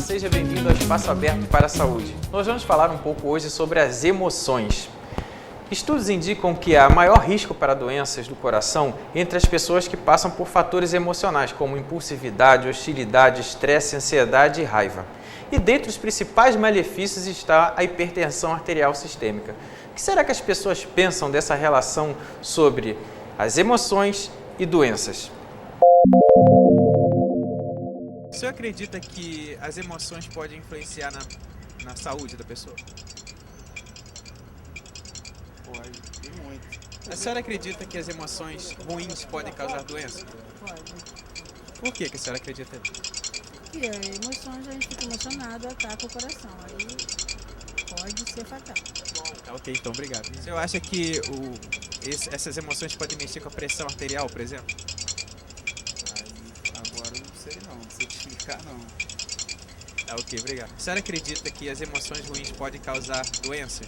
seja bem-vindo ao Espaço Aberto para a Saúde. Nós vamos falar um pouco hoje sobre as emoções. Estudos indicam que há maior risco para doenças do coração entre as pessoas que passam por fatores emocionais, como impulsividade, hostilidade, estresse, ansiedade e raiva. E dentre os principais malefícios está a hipertensão arterial sistêmica. O que será que as pessoas pensam dessa relação sobre as emoções e doenças? O senhor acredita que as emoções podem influenciar na saúde da pessoa? Pode, e muito. A senhora acredita que as emoções ruins podem causar doença? Pode. Por que a senhora acredita nisso? E emoções, a gente fica emocionado, ataca o coração. Aí pode ser fatal. Ok, então obrigado. O senhor acha que essas emoções podem mexer com a pressão arterial, por exemplo? Agora eu não sei não sei te explicar não. Ok, obrigado. A senhora acredita que as emoções ruins podem causar doenças?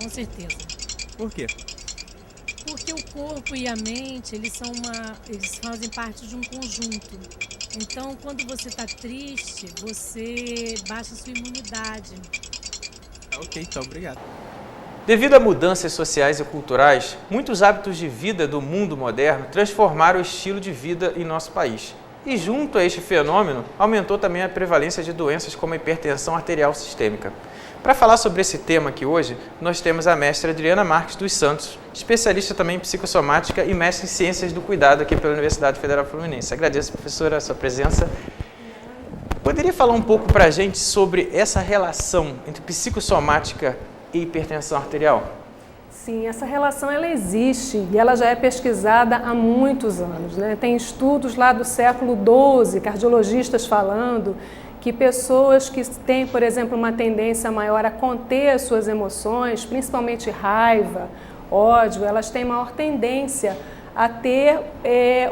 Com certeza. Por quê? Porque o corpo e a mente, eles fazem parte de um conjunto. Então, quando você está triste, você baixa a sua imunidade. Ok, então obrigado. Devido a mudanças sociais e culturais, muitos hábitos de vida do mundo moderno transformaram o estilo de vida em nosso país. E junto a este fenômeno, aumentou também a prevalência de doenças como a hipertensão arterial sistêmica. Para falar sobre esse tema aqui hoje, nós temos a mestra Adriana Marques dos Santos, especialista também em psicossomática e mestre em ciências do cuidado aqui pela Universidade Federal Fluminense. Agradeço, professora, a sua presença. Poderia falar um pouco para a gente sobre essa relação entre psicossomática e hipertensão arterial? Sim, essa relação ela existe e ela já é pesquisada há muitos anos, né? Tem estudos lá do século XII, cardiologistas falando que pessoas que têm, por exemplo, uma tendência maior a conter as suas emoções, principalmente raiva, ódio, elas têm maior tendência a ter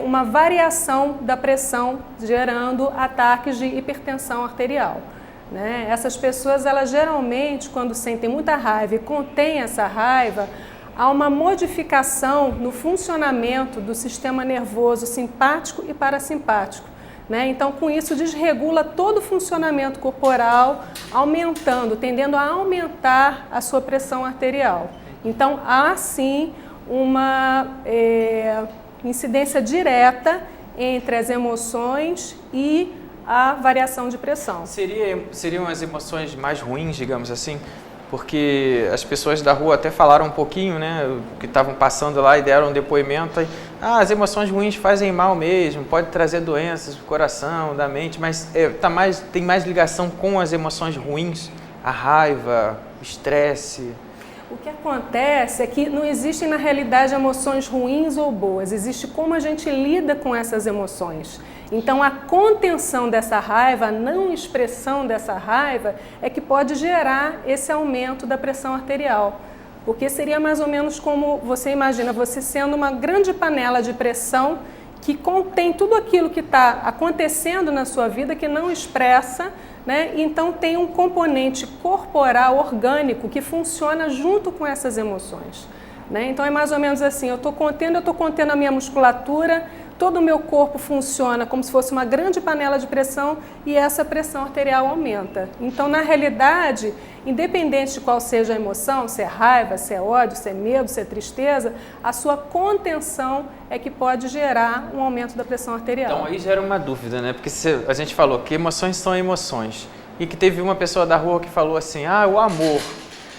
uma variação da pressão, gerando ataques de hipertensão arterial. Né? Essas pessoas, elas geralmente, quando sentem muita raiva e contêm essa raiva, há uma modificação no funcionamento do sistema nervoso simpático e parasimpático. Né? Então, com isso, desregula todo o funcionamento corporal, tendendo a aumentar a sua pressão arterial. Então, há sim uma incidência direta entre as emoções e a variação de pressão. Seriam as emoções mais ruins, digamos assim? Porque as pessoas da rua até falaram um pouquinho, né, que estavam passando lá e deram um depoimento. As emoções ruins fazem mal mesmo, pode trazer doenças do coração, da mente, mas tem mais ligação com as emoções ruins, a raiva, o estresse. O que acontece é que não existem na realidade emoções ruins ou boas, existe como a gente lida com essas emoções. Então, a contenção dessa raiva, a não expressão dessa raiva, é que pode gerar esse aumento da pressão arterial. Porque seria mais ou menos como você imagina, você sendo uma grande panela de pressão que contém tudo aquilo que está acontecendo na sua vida, que não expressa, né? Então, tem um componente corporal, orgânico, que funciona junto com essas emoções. Né? Então, é mais ou menos assim, eu estou contendo a minha musculatura, todo o meu corpo funciona como se fosse uma grande panela de pressão e essa pressão arterial aumenta. Então, na realidade, independente de qual seja a emoção, se é raiva, se é ódio, se é medo, se é tristeza, a sua contenção é que pode gerar um aumento da pressão arterial. Então, aí gera uma dúvida, né? Porque a gente falou que emoções são emoções e que teve uma pessoa da rua que falou assim, o amor.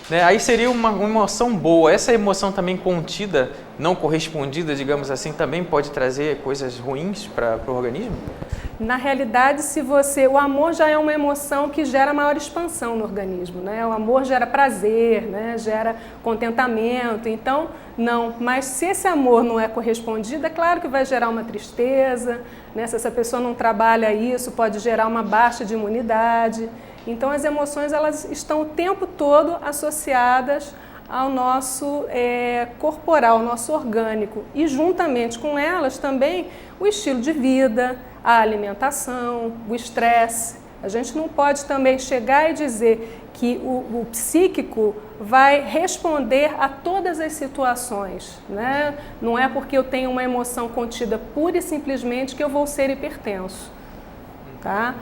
Né? Aí seria uma emoção boa. Essa emoção também contida, não correspondida, digamos assim, também pode trazer coisas ruins para o organismo? Na realidade, o amor já é uma emoção que gera maior expansão no organismo, né? O amor gera prazer, né? Gera contentamento, então não. Mas se esse amor não é correspondido, é claro que vai gerar uma tristeza, né? Se essa pessoa não trabalha isso, pode gerar uma baixa de imunidade. Então, as emoções elas estão o tempo todo associadas ao nosso corporal, ao nosso orgânico. E, juntamente com elas, também o estilo de vida, a alimentação, o estresse. A gente não pode também chegar e dizer que o psíquico vai responder a todas as situações, né? Não é porque eu tenho uma emoção contida pura e simplesmente que eu vou ser hipertenso, tá?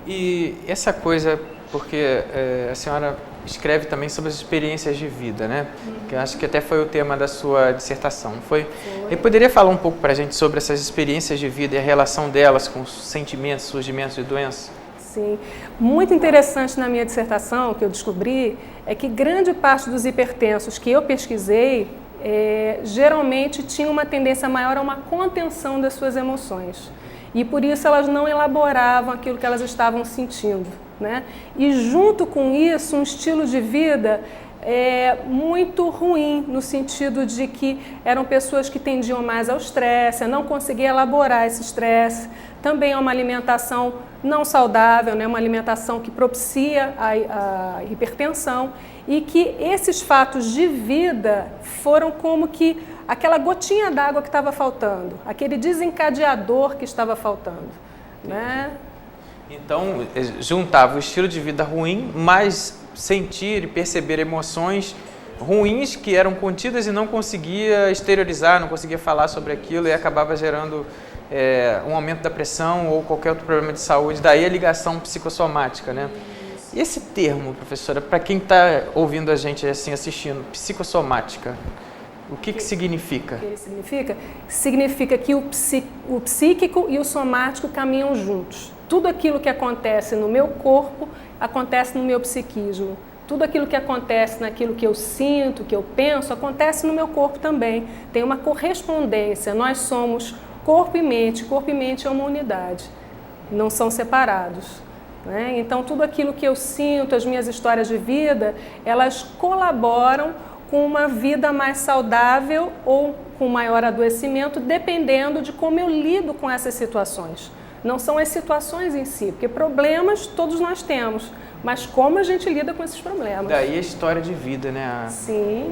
E essa coisa, porque a senhora escreve também sobre as experiências de vida, né? Que eu acho que até foi o tema da sua dissertação, não foi? E poderia falar um pouco para a gente sobre essas experiências de vida e a relação delas com os sentimentos, surgimentos de doenças? Sim. Muito interessante na minha dissertação, que eu descobri, é que grande parte dos hipertensos que eu pesquisei, geralmente tinham uma tendência maior a uma contenção das suas emoções. E por isso elas não elaboravam aquilo que elas estavam sentindo, né? E junto com isso, um estilo de vida muito ruim, no sentido de que eram pessoas que tendiam mais ao estresse, a não conseguir elaborar esse estresse. Também é uma alimentação não saudável, né? Uma alimentação que propicia a hipertensão, e que esses fatos de vida foram como que aquela gotinha d'água que estava faltando, aquele desencadeador que estava faltando, né? Então, juntava o estilo de vida ruim, mas sentir e perceber emoções ruins que eram contidas e não conseguia exteriorizar, não conseguia falar sobre aquilo, e acabava gerando um aumento da pressão ou qualquer outro problema de saúde. Daí a ligação psicossomática, né? E esse termo, professora, para quem está ouvindo a gente assim, assistindo, psicossomática, o que significa? O que ele significa? Significa que o psíquico e o somático caminham juntos. Tudo aquilo que acontece no meu corpo, acontece no meu psiquismo. Tudo aquilo que acontece naquilo que eu sinto, que eu penso, acontece no meu corpo também. Tem uma correspondência. Nós somos corpo e mente é uma unidade. Não são separados, né? Então, tudo aquilo que eu sinto, as minhas histórias de vida, elas colaboram com uma vida mais saudável ou com maior adoecimento, dependendo de como eu lido com essas situações. Não são as situações em si, porque problemas todos nós temos, mas como a gente lida com esses problemas. Daí a história de vida, né? Sim.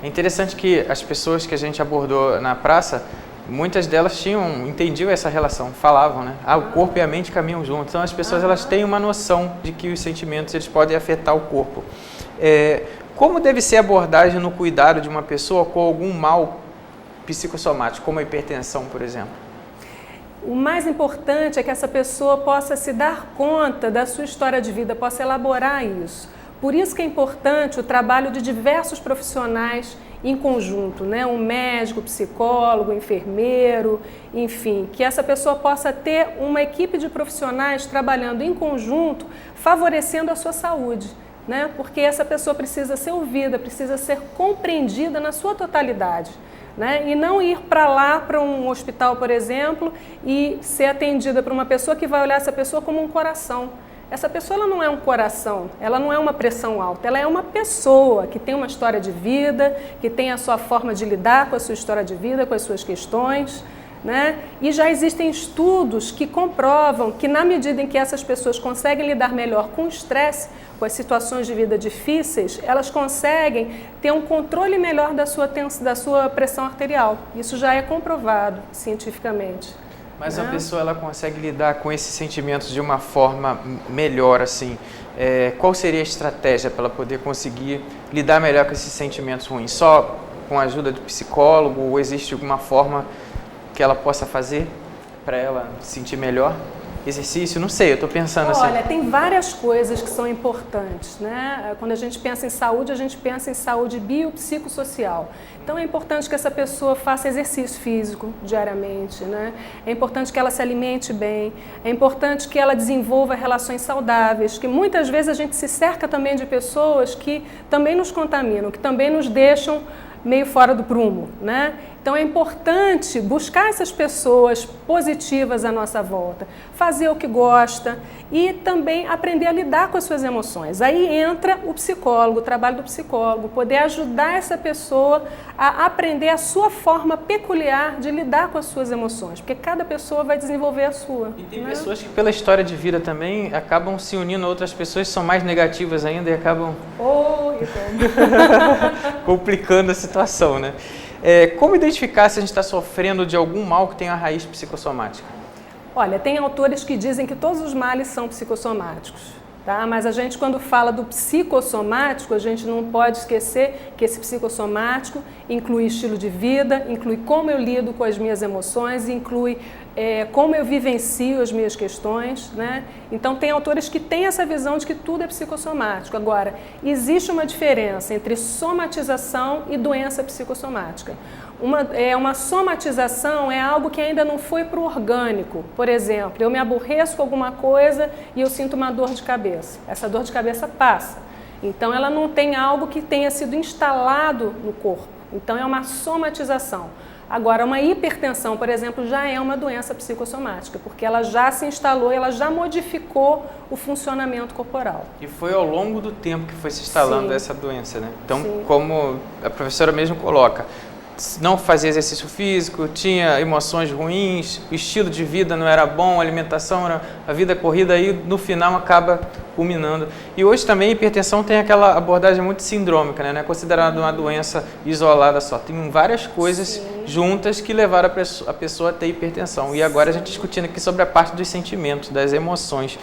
É interessante que as pessoas que a gente abordou na praça, muitas delas entendiam essa relação, falavam, né? O corpo e a mente caminham juntos. Então as pessoas elas têm uma noção de que os sentimentos eles podem afetar o corpo. Como deve ser a abordagem no cuidado de uma pessoa com algum mal psicossomático, como a hipertensão, por exemplo? O mais importante é que essa pessoa possa se dar conta da sua história de vida, possa elaborar isso. Por isso que é importante o trabalho de diversos profissionais em conjunto, né? Um médico, psicólogo, enfermeiro, enfim, que essa pessoa possa ter uma equipe de profissionais trabalhando em conjunto, favorecendo a sua saúde, né? Porque essa pessoa precisa ser ouvida, precisa ser compreendida na sua totalidade, né? E não ir para lá, para um hospital, por exemplo, e ser atendida por uma pessoa que vai olhar essa pessoa como um coração. Essa pessoa ela não é um coração, ela não é uma pressão alta, ela é uma pessoa que tem uma história de vida, que tem a sua forma de lidar com a sua história de vida, com as suas questões, né? E já existem estudos que comprovam que na medida em que essas pessoas conseguem lidar melhor com o estresse, com as situações de vida difíceis, elas conseguem ter um controle melhor da sua pressão arterial. Isso já é comprovado cientificamente. Mas a pessoa ela consegue lidar com esses sentimentos de uma forma melhor, assim. Qual seria a estratégia para ela poder conseguir lidar melhor com esses sentimentos ruins? Só com a ajuda do psicólogo ou existe alguma forma que ela possa fazer para ela se sentir melhor? Exercício? Não sei, eu estou pensando assim. Olha, tem várias coisas que são importantes, né? Quando a gente pensa em saúde, a gente pensa em saúde biopsicossocial. Então é importante que essa pessoa faça exercício físico diariamente, né? É importante que ela se alimente bem, é importante que ela desenvolva relações saudáveis, que muitas vezes a gente se cerca também de pessoas que também nos contaminam, que também nos deixam meio fora do prumo, né? Então é importante buscar essas pessoas positivas à nossa volta, fazer o que gosta e também aprender a lidar com as suas emoções. Aí entra o psicólogo, o trabalho do psicólogo, poder ajudar essa pessoa a aprender a sua forma peculiar de lidar com as suas emoções, porque cada pessoa vai desenvolver a sua. E tem pessoas que pela história de vida também acabam se unindo a outras pessoas que são mais negativas ainda e acabam complicando a situação, né? Como identificar se a gente está sofrendo de algum mal que tem a raiz psicossomática? Olha, tem autores que dizem que todos os males são psicossomáticos, tá? Mas a gente, quando fala do psicossomático, a gente não pode esquecer que esse psicossomático inclui estilo de vida, inclui como eu lido com as minhas emoções, inclui como eu vivencio as minhas questões, né? Então tem autores que têm essa visão de que tudo é psicossomático. Agora, existe uma diferença entre somatização e doença psicossomática. Uma somatização é algo que ainda não foi para o orgânico. Por exemplo, eu me aborreço com alguma coisa e eu sinto uma dor de cabeça. Essa dor de cabeça passa. Então ela não tem algo que tenha sido instalado no corpo. Então é uma somatização. Agora, uma hipertensão, por exemplo, já é uma doença psicossomática, porque ela já se instalou, ela já modificou o funcionamento corporal. E foi ao longo do tempo que foi se instalando Sim. essa doença, né? Então, Sim. como a professora mesmo coloca, não fazia exercício físico, tinha emoções ruins, o estilo de vida não era bom, a alimentação, a vida corrida aí no final acaba culminando. E hoje também a hipertensão tem aquela abordagem muito sindrômica, né? Não é considerada uma doença isolada só. Tem várias coisas Sim. juntas que levaram a pessoa a ter hipertensão. E agora a gente discutindo aqui sobre a parte dos sentimentos, das emoções.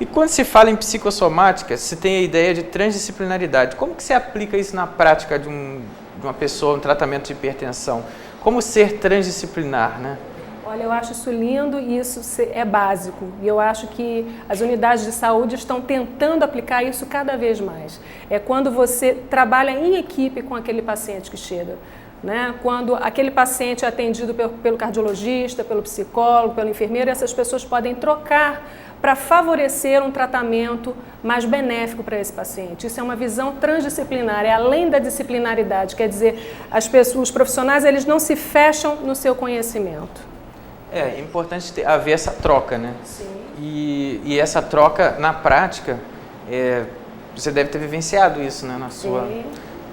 E quando se fala em psicossomática, se tem a ideia de transdisciplinaridade. Como que se aplica isso na prática de uma pessoa, um tratamento de hipertensão? Como ser transdisciplinar, né? Olha, eu acho isso lindo e isso é básico. E eu acho que as unidades de saúde estão tentando aplicar isso cada vez mais. É quando você trabalha em equipe com aquele paciente que chega, né? Quando aquele paciente é atendido pelo cardiologista, pelo psicólogo, pelo enfermeiro, essas pessoas podem trocar para favorecer um tratamento mais benéfico para esse paciente. Isso é uma visão transdisciplinar, é além da disciplinaridade, quer dizer, os profissionais eles não se fecham no seu conhecimento. É importante haver essa troca, né? Sim. E essa troca, na prática, você deve ter vivenciado isso, né? Sim.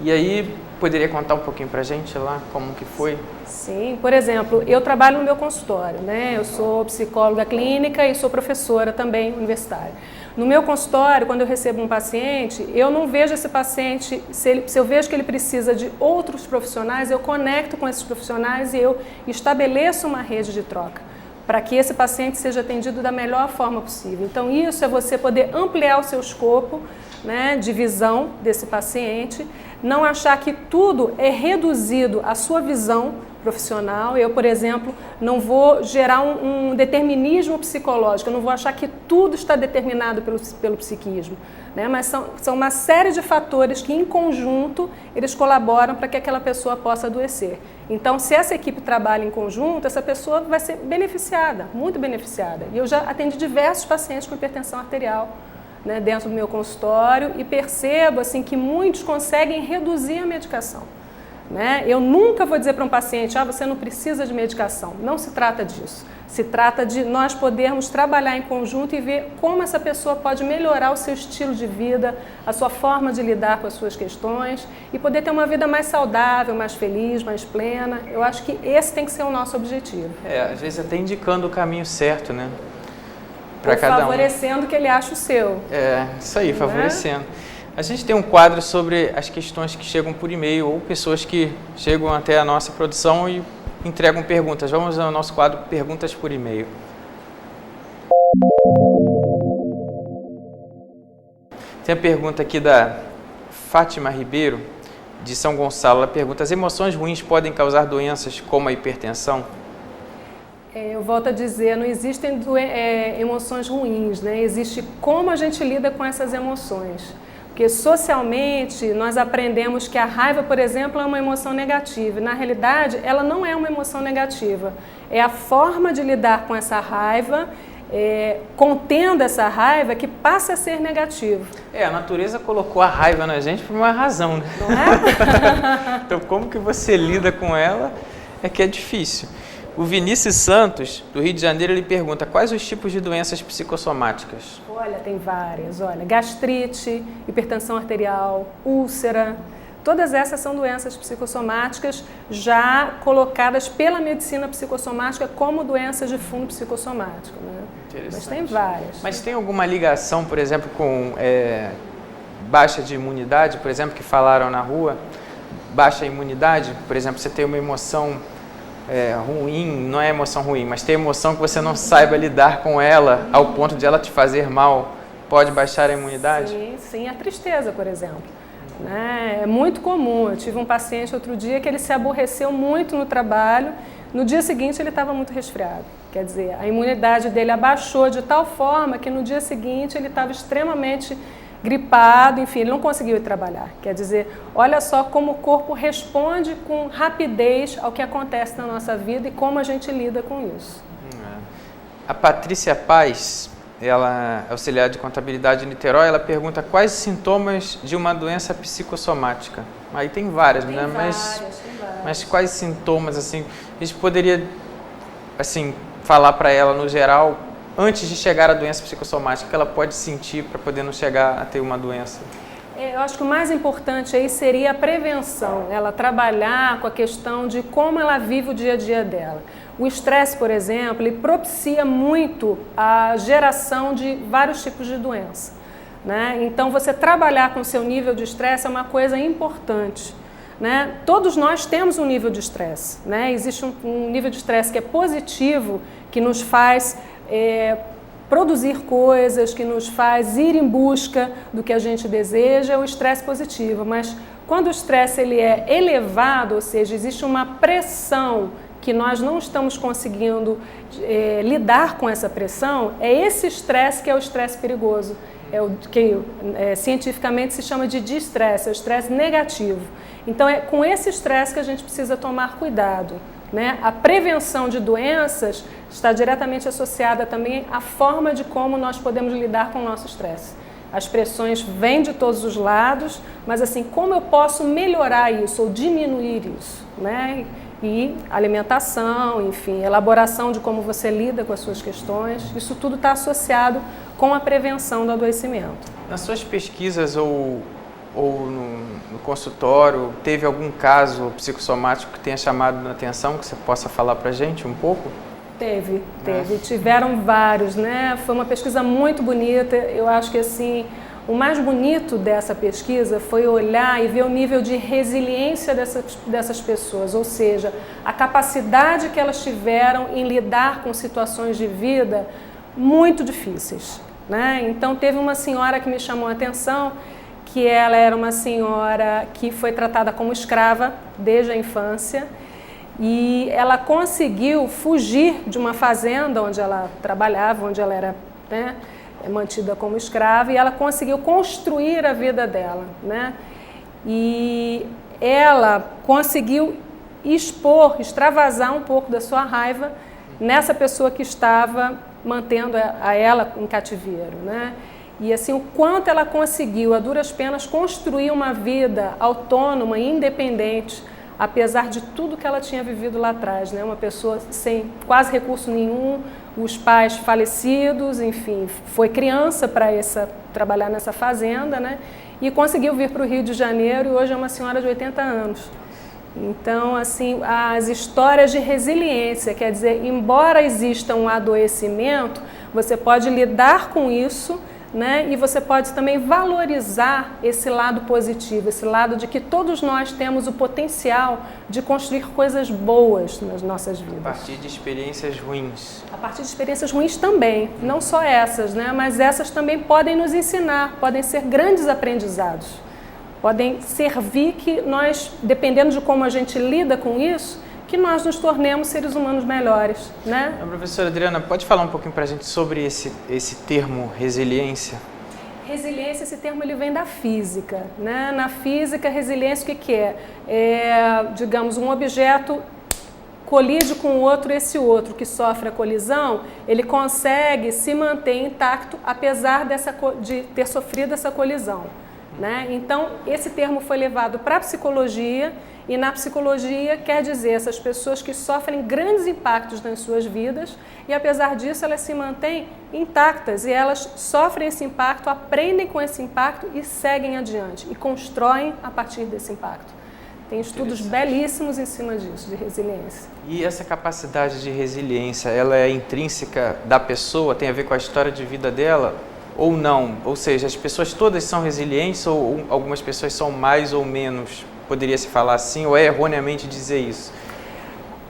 E aí, poderia contar um pouquinho pra gente lá, como que foi? Sim, por exemplo, eu trabalho no meu consultório, né? Eu sou psicóloga clínica e sou professora também universitária. No meu consultório, quando eu recebo um paciente, eu não vejo esse paciente, se eu vejo que ele precisa de outros profissionais, eu conecto com esses profissionais e eu estabeleço uma rede de troca para que esse paciente seja atendido da melhor forma possível. Então, isso é você poder ampliar o seu escopo, né, de visão desse paciente, não achar que tudo é reduzido à sua visão profissional. Eu, por exemplo, não vou gerar um determinismo psicológico, eu não vou achar que tudo está determinado pelo psiquismo, né? Mas são uma série de fatores que, em conjunto, eles colaboram para que aquela pessoa possa adoecer. Então, se essa equipe trabalha em conjunto, essa pessoa vai ser beneficiada, muito beneficiada. E eu já atendi diversos pacientes com hipertensão arterial, né, dentro do meu consultório, e percebo assim, que muitos conseguem reduzir a medicação. Né? Eu nunca vou dizer para um paciente, você não precisa de medicação. Não se trata disso. Se trata de nós podermos trabalhar em conjunto e ver como essa pessoa pode melhorar o seu estilo de vida, a sua forma de lidar com as suas questões e poder ter uma vida mais saudável, mais feliz, mais plena. Eu acho que esse tem que ser o nosso objetivo. Às vezes até indicando o caminho certo, né? Ou favorecendo o que ele acha o seu. Isso aí, favorecendo. A gente tem um quadro sobre as questões que chegam por e-mail ou pessoas que chegam até a nossa produção e entregam perguntas. Vamos ao nosso quadro Perguntas por e-mail. Tem a pergunta aqui da Fátima Ribeiro, de São Gonçalo. Ela pergunta: as emoções ruins podem causar doenças como a hipertensão? Eu volto a dizer, não existem emoções ruins, né? Existe como a gente lida com essas emoções. Porque socialmente nós aprendemos que a raiva, por exemplo, é uma emoção negativa. Na realidade, ela não é uma emoção negativa. É a forma de lidar com essa raiva, contendo essa raiva, que passa a ser negativo. A natureza colocou a raiva na gente por uma razão, né? Não é? Então, como que você lida com ela é que é difícil. O Vinícius Santos, do Rio de Janeiro, ele pergunta: quais os tipos de doenças psicossomáticas? Olha, tem várias. Olha, gastrite, hipertensão arterial, úlcera, todas essas são doenças psicossomáticas já colocadas pela medicina psicossomática como doenças de fundo psicossomático, né? Mas tem várias. Mas tem alguma ligação, por exemplo, com baixa de imunidade, por exemplo, que falaram na rua? Baixa imunidade, por exemplo, você tem uma emoção ruim, não é emoção ruim, mas tem emoção que você não saiba lidar com ela ao ponto de ela te fazer mal, pode baixar a imunidade? Sim, a tristeza, por exemplo. Né? É muito comum. Eu tive um paciente outro dia que ele se aborreceu muito no trabalho, no dia seguinte ele estava muito resfriado. Quer dizer, a imunidade dele abaixou de tal forma que no dia seguinte ele estava extremamente gripado, enfim, ele não conseguiu ir trabalhar. Quer dizer, olha só como o corpo responde com rapidez ao que acontece na nossa vida e como a gente lida com isso. A Patrícia Paz, ela é auxiliar de contabilidade em Niterói, ela pergunta quais os sintomas de uma doença psicossomática. Aí tem várias, né? Mas quais sintomas, assim, a gente poderia, assim, falar para ela no geral, antes de chegar à doença psicossomática, que ela pode sentir para poder não chegar a ter uma doença? Eu acho que o mais importante aí seria a prevenção, ela trabalhar com a questão de como ela vive o dia a dia dela. O estresse, por exemplo, ele propicia muito a geração de vários tipos de doença, né? Então, você trabalhar com o seu nível de estresse é uma coisa importante, né? Todos nós temos um nível de estresse, né? Existe um nível de estresse que é positivo, que nos faz produzir coisas, que nos faz ir em busca do que a gente deseja, é o estresse positivo. Mas quando o estresse ele é elevado, ou seja, existe uma pressão que nós não estamos conseguindo lidar com essa pressão, é esse estresse que é o estresse perigoso. É o que cientificamente se chama de distresse, é o estresse negativo. Então é com esse estresse que a gente precisa tomar cuidado, né? A prevenção de doenças está diretamente associada também à forma de como nós podemos lidar com o nosso estresse. As pressões vêm de todos os lados, mas assim, como eu posso melhorar isso ou diminuir isso, né? E alimentação, enfim, elaboração de como você lida com as suas questões, isso tudo está associado com a prevenção do adoecimento. Nas suas pesquisas ou no consultório, teve algum caso psicossomático que tenha chamado a atenção, que você possa falar para a gente um pouco? Teve. Tiveram vários, né? Foi uma pesquisa muito bonita. Eu acho que assim, o mais bonito dessa pesquisa foi olhar e ver o nível de resiliência dessas pessoas, ou seja, a capacidade que elas tiveram em lidar com situações de vida muito difíceis, né? Então teve uma senhora que me chamou a atenção, que ela era uma senhora que foi tratada como escrava desde a infância e ela conseguiu fugir de uma fazenda onde ela trabalhava, onde ela era, né, mantida como escrava, e ela conseguiu construir a vida dela, né? E ela conseguiu extravasar um pouco da sua raiva nessa pessoa que estava mantendo a ela em cativeiro, né? E assim, o quanto ela conseguiu, a duras penas, construir uma vida autônoma e independente, apesar de tudo que ela tinha vivido lá atrás, né? Uma pessoa sem quase recurso nenhum, os pais falecidos, enfim, foi criança para trabalhar nessa fazenda, né? E conseguiu vir para o Rio de Janeiro e hoje é uma senhora de 80 anos. Então, assim, as histórias de resiliência, quer dizer, embora exista um adoecimento, você pode lidar com isso, né? E você pode também valorizar esse lado positivo, esse lado de que todos nós temos o potencial de construir coisas boas nas nossas vidas. A partir de experiências ruins. A partir de experiências ruins também, não só essas, né? Mas essas também podem nos ensinar, podem ser grandes aprendizados, podem servir que nós, dependendo de como a gente lida com isso, que nós nos tornemos seres humanos melhores, né? A professora Adriana, pode falar um pouquinho para a gente sobre esse termo resiliência? Resiliência, esse termo ele vem da física, né? Na física, resiliência o que é? É, digamos, um objeto colide com o outro, esse outro que sofre a colisão, ele consegue se manter intacto apesar de ter sofrido essa colisão, né? Então, esse termo foi levado para a psicologia. E na psicologia quer dizer essas pessoas que sofrem grandes impactos nas suas vidas e apesar disso elas se mantêm intactas e elas sofrem esse impacto, aprendem com esse impacto e seguem adiante e constroem a partir desse impacto. Tem estudos belíssimos em cima disso, de resiliência. E essa capacidade de resiliência, ela é intrínseca da pessoa, tem a ver com a história de vida dela ou não? Ou seja, as pessoas todas são resilientes ou algumas pessoas são mais ou menos? Poderia se falar assim, ou é erroneamente dizer isso?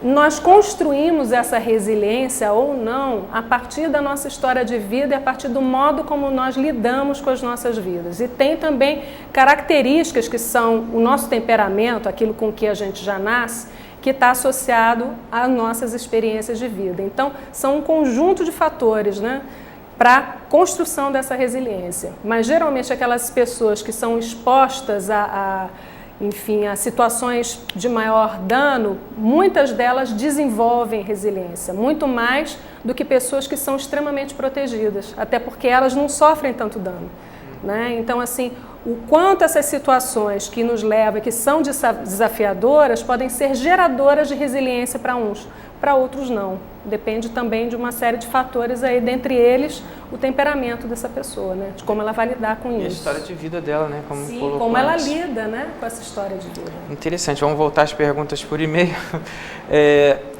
Nós construímos essa resiliência ou não a partir da nossa história de vida e a partir do modo como nós lidamos com as nossas vidas. E tem também características que são o nosso temperamento, aquilo com que a gente já nasce, que está associado às nossas experiências de vida. Então, são um conjunto de fatores, né, para a construção dessa resiliência. Mas, geralmente, aquelas pessoas que são expostas enfim, a situações de maior dano, muitas delas desenvolvem resiliência, muito mais do que pessoas que são extremamente protegidas, até porque elas não sofrem tanto dano, né? Então, assim, o quanto essas situações que nos levam, que são desafiadoras, podem ser geradoras de resiliência para uns, para outros não. Depende também de uma série de fatores aí, dentre eles o temperamento dessa pessoa, né? De como ela vai lidar com isso. E a história de vida dela, né? Como Sim, colocou como ela antes. lida, né, com essa história de vida. Interessante, vamos voltar às perguntas por e-mail.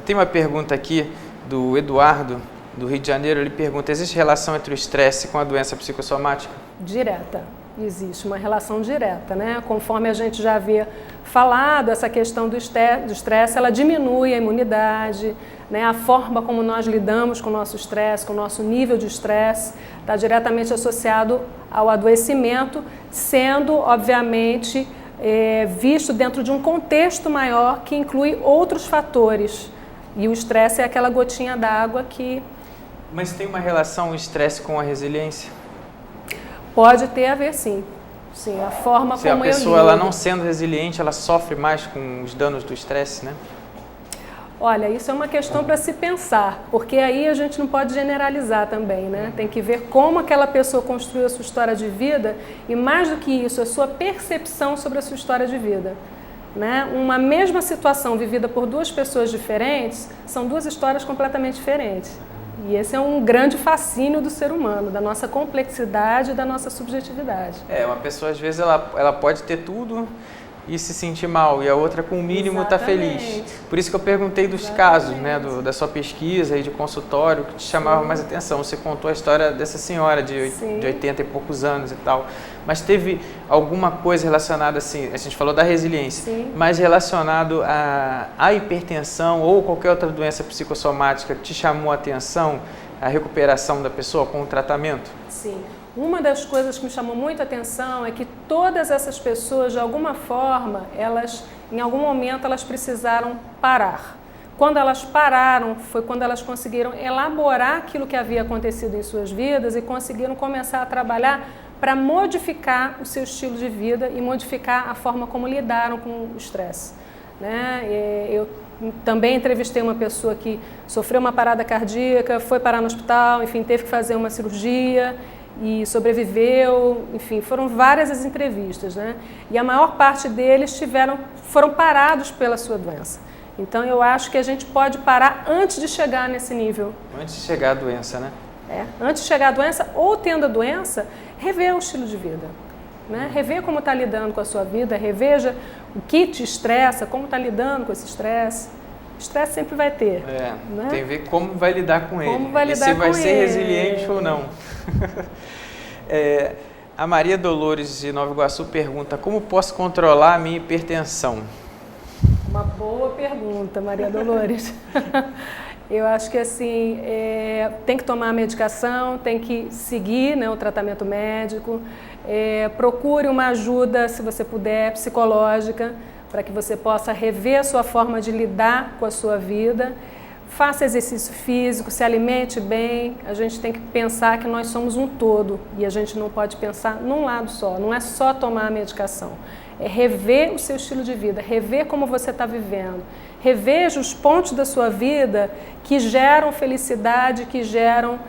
Tem uma pergunta aqui do Eduardo, do Rio de Janeiro. Ele pergunta: existe relação entre o estresse com a doença psicossomática? Direta. Existe uma relação direta, né? Conforme a gente já havia falado, essa questão do estresse, ela diminui a imunidade, né? A forma como nós lidamos com o nosso estresse, com o nosso nível de estresse, está diretamente associado ao adoecimento, sendo, obviamente, visto dentro de um contexto maior que inclui outros fatores. E o estresse é aquela gotinha d'água que... Mas tem uma relação o estresse com a resiliência? Pode ter a ver, sim. Sim, a forma Se como a eu pessoa lido. ela não sendo resiliente, ela sofre mais com os danos do estresse, né? Olha, isso é uma questão para se pensar, porque aí a gente não pode generalizar também, né? Tem que ver como aquela pessoa construiu a sua história de vida e, mais do que isso, a sua percepção sobre a sua história de vida, né? Uma mesma situação vivida por duas pessoas diferentes são duas histórias completamente diferentes. E esse é um grande fascínio do ser humano, da nossa complexidade e da nossa subjetividade. Uma pessoa às vezes ela pode ter tudo e se sentir mal, e a outra com o mínimo está feliz. Por isso que eu perguntei dos casos, né, da sua pesquisa e de consultório, que te chamava mais atenção. Você contou a história dessa senhora de 80 e poucos anos e tal. Mas teve alguma coisa relacionada, assim, a gente falou da resiliência, mas relacionado à hipertensão ou qualquer outra doença psicossomática que te chamou a atenção, a recuperação da pessoa com o tratamento? Sim. Uma das coisas que me chamou muito a atenção é que todas essas pessoas, de alguma forma, em algum momento, elas precisaram parar. Quando elas pararam, foi quando elas conseguiram elaborar aquilo que havia acontecido em suas vidas e conseguiram começar a trabalhar para modificar o seu estilo de vida e modificar a forma como lidaram com o estresse, né? Eu também entrevistei uma pessoa que sofreu uma parada cardíaca, foi parar no hospital, enfim, teve que fazer uma cirurgia e sobreviveu, enfim, foram várias as entrevistas, né? E a maior parte deles foram parados pela sua doença. Então, eu acho que a gente pode parar antes de chegar nesse nível. Antes de chegar a doença, né? Antes de chegar à doença, ou tendo a doença, rever o estilo de vida, né? Rever como está lidando com a sua vida, reveja o que te estressa, como está lidando com esse estresse. Estresse sempre vai ter. Né? Tem a ver como vai lidar com ele. Vai lidar e se vai com ser ele. resiliente ou não. A Maria Dolores de Nova Iguaçu pergunta: como posso controlar a minha hipertensão? Uma boa pergunta, Maria Dolores. Eu acho que assim, tem que tomar a medicação, tem que seguir, né, o tratamento médico, procure uma ajuda, se você puder, psicológica, para que você possa rever a sua forma de lidar com a sua vida. Faça exercício físico, se alimente bem. A gente tem que pensar que nós somos um todo e a gente não pode pensar num lado só, não é só tomar a medicação. É rever o seu estilo de vida, rever como você está vivendo. Reveja os pontos da sua vida que geram felicidade, que geram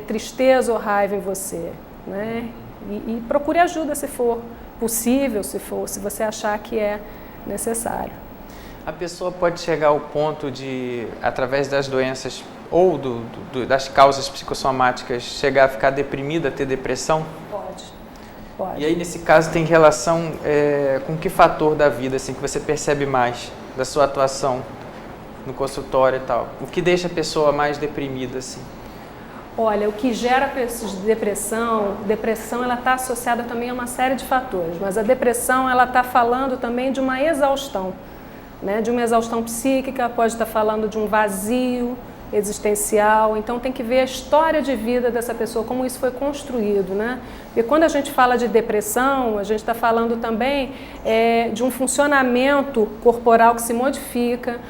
tristeza ou raiva em você, né? E procure ajuda se for possível, se você achar que é necessário. A pessoa pode chegar ao ponto de, através das doenças ou das causas psicossomáticas, chegar a ficar deprimida, ter depressão? Pode. E aí, nesse caso, tem relação com que fator da vida assim, que você percebe mais da sua atuação no consultório e tal? O que deixa a pessoa mais deprimida, assim? Olha, o que gera depressão ela está associada também a uma série de fatores, mas a depressão ela está falando também de uma exaustão, né? De uma exaustão psíquica, pode estar falando de um vazio, existencial. Então tem que ver a história de vida dessa pessoa, como isso foi construído, né? E quando a gente fala de depressão, a gente está falando também de um funcionamento corporal que se modifica,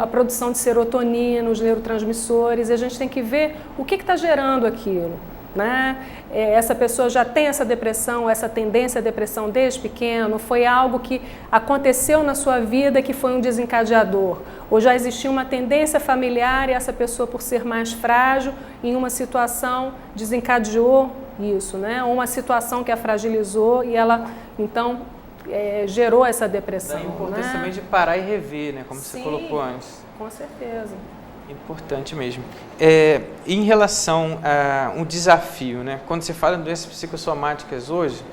a produção de serotonina, os neurotransmissores, e a gente tem que ver o que está gerando aquilo, né? Essa pessoa já tem essa depressão, essa tendência à depressão desde pequeno, foi algo que aconteceu na sua vida que foi um desencadeador, ou já existia uma tendência familiar e essa pessoa, por ser mais frágil, em uma situação desencadeou isso, né? Ou uma situação que a fragilizou e ela, então, gerou essa depressão. Da importância, né? também de parar e rever, né? Como Sim, você colocou antes. Com certeza. Importante mesmo. Em relação a um desafio, né? Quando você fala em doenças psicossomáticas hoje,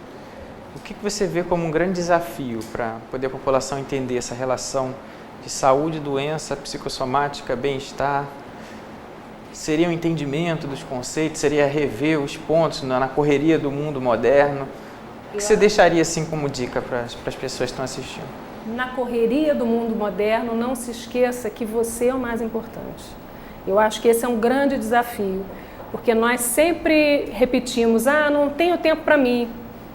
o que você vê como um grande desafio para poder a população entender essa relação de saúde, doença, psicossomática, bem-estar? Seria um entendimento dos conceitos? Seria rever os pontos na correria do mundo moderno? O que você deixaria assim como dica para as pessoas que estão assistindo? Na correria do mundo moderno, não se esqueça que você é o mais importante. Eu acho que esse é um grande desafio, porque nós sempre repetimos, não tenho tempo para mim,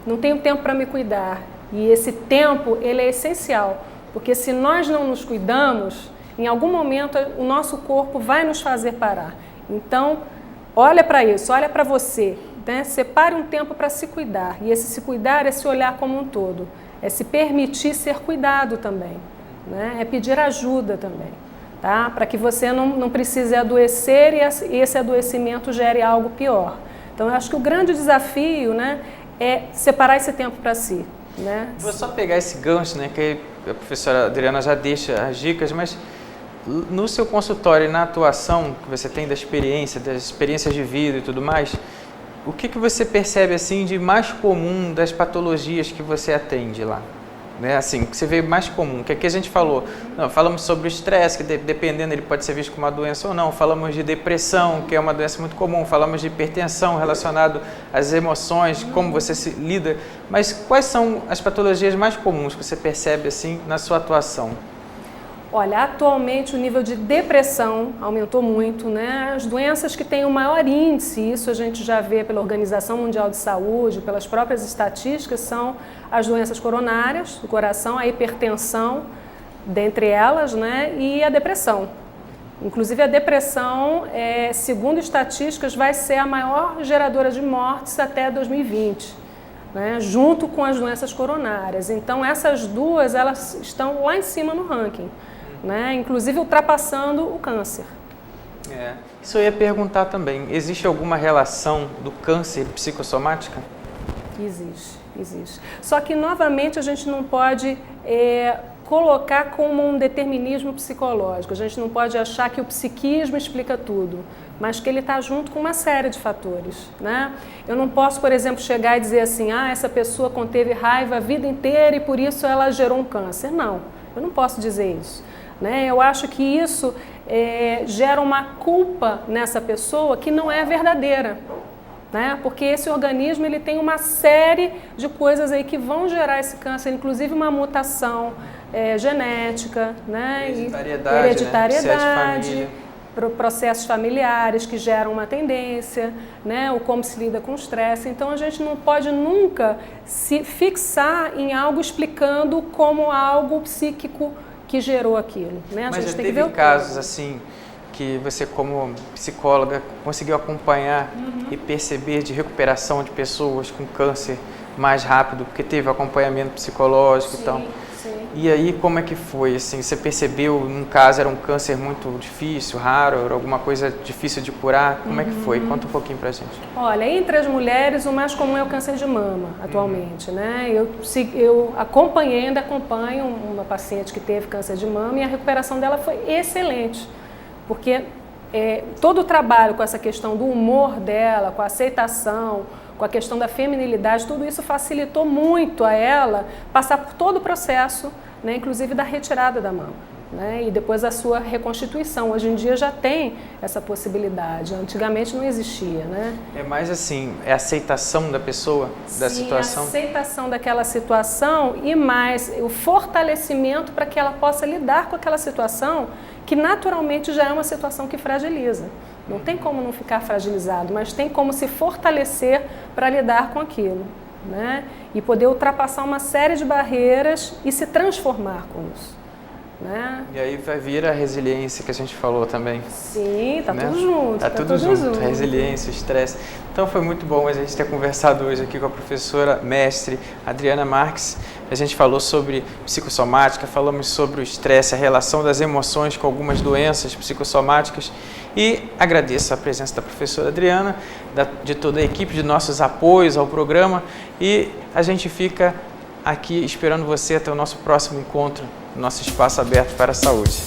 não tenho tempo para me cuidar. E esse tempo, ele é essencial, porque se nós não nos cuidamos, em algum momento o nosso corpo vai nos fazer parar. Então, olha para isso, olha para você, né? Separe um tempo para se cuidar, e esse se cuidar é se olhar como um todo. É se permitir ser cuidado também, né? É pedir ajuda também, tá? Para que você não precise adoecer e esse adoecimento gere algo pior. Então, eu acho que o grande desafio, né, é separar esse tempo para si, né? Vou só pegar esse gancho, né, que a professora Adriana já deixa as dicas, mas no seu consultório e na atuação que você tem das experiências de vida e tudo mais, o que você percebe assim de mais comum das patologias que você atende lá? Né? Assim, o que você vê mais comum, que aqui a gente falou, falamos sobre o estresse, que dependendo ele pode ser visto como uma doença ou não, falamos de depressão, que é uma doença muito comum, falamos de hipertensão relacionado às emoções, como você se lida, mas quais são as patologias mais comuns que você percebe assim na sua atuação? Olha, atualmente o nível de depressão aumentou muito, né? As doenças que têm o maior índice, isso a gente já vê pela Organização Mundial de Saúde, pelas próprias estatísticas, são as doenças coronárias do coração, a hipertensão, dentre elas, né? E a depressão. Inclusive a depressão, segundo estatísticas, vai ser a maior geradora de mortes até 2020. Né, junto com as doenças coronárias. Então, essas duas, elas estão lá em cima no ranking, né, inclusive ultrapassando o câncer. Isso eu ia perguntar também, existe alguma relação do câncer psicossomática? Existe. Só que, novamente, a gente não pode colocar como um determinismo psicológico, a gente não pode achar que o psiquismo explica tudo, mas que ele está junto com uma série de fatores, né? Eu não posso, por exemplo, chegar e dizer assim, essa pessoa conteve raiva a vida inteira e por isso ela gerou um câncer. Não, eu não posso dizer isso, né? Eu acho que isso gera uma culpa nessa pessoa que não é verdadeira, né? Porque esse organismo ele tem uma série de coisas aí que vão gerar esse câncer, inclusive uma mutação genética, né? Hereditariedade, processos familiares que geram uma tendência, né? O como se lida com o estresse. Então, a gente não pode nunca se fixar em algo explicando como algo psíquico que gerou aquilo, né? A Mas gente já tem que ver teve casos assim que você, como psicóloga, conseguiu acompanhar e perceber de recuperação de pessoas com câncer mais rápido, porque teve acompanhamento psicológico e tal? Sim. E aí, como é que foi? Assim, você percebeu, num caso, era um câncer muito difícil, raro, era alguma coisa difícil de curar? Como é que foi? Conta um pouquinho pra gente. Olha, entre as mulheres, o mais comum é o câncer de mama, atualmente, né? Eu ainda acompanho uma paciente que teve câncer de mama e a recuperação dela foi excelente, porque todo o trabalho com essa questão do humor dela, com a aceitação, com a questão da feminilidade, tudo isso facilitou muito a ela passar por todo o processo, né, inclusive da retirada da mama, né, e depois a sua reconstituição. Hoje em dia já tem essa possibilidade, antigamente não existia, né? É mais assim, é a aceitação da pessoa, da situação? Sim, a aceitação daquela situação e mais o fortalecimento para que ela possa lidar com aquela situação que naturalmente já é uma situação que fragiliza. Não tem como não ficar fragilizado, mas tem como se fortalecer para lidar com aquilo, né? E poder ultrapassar uma série de barreiras e se transformar com isso, né? E aí vai vir a resiliência que a gente falou também. Sim, tá né? tudo junto. Tá tudo junto. Resiliência, estresse. Então foi muito bom a gente ter conversado hoje aqui com a professora mestre Adriana Marques. A gente falou sobre psicossomática, falamos sobre o estresse, a relação das emoções com algumas doenças psicossomáticas. E agradeço a presença da professora Adriana, de toda a equipe, de nossos apoios ao programa. E a gente fica aqui esperando você até o nosso próximo encontro, no nosso espaço aberto para a saúde.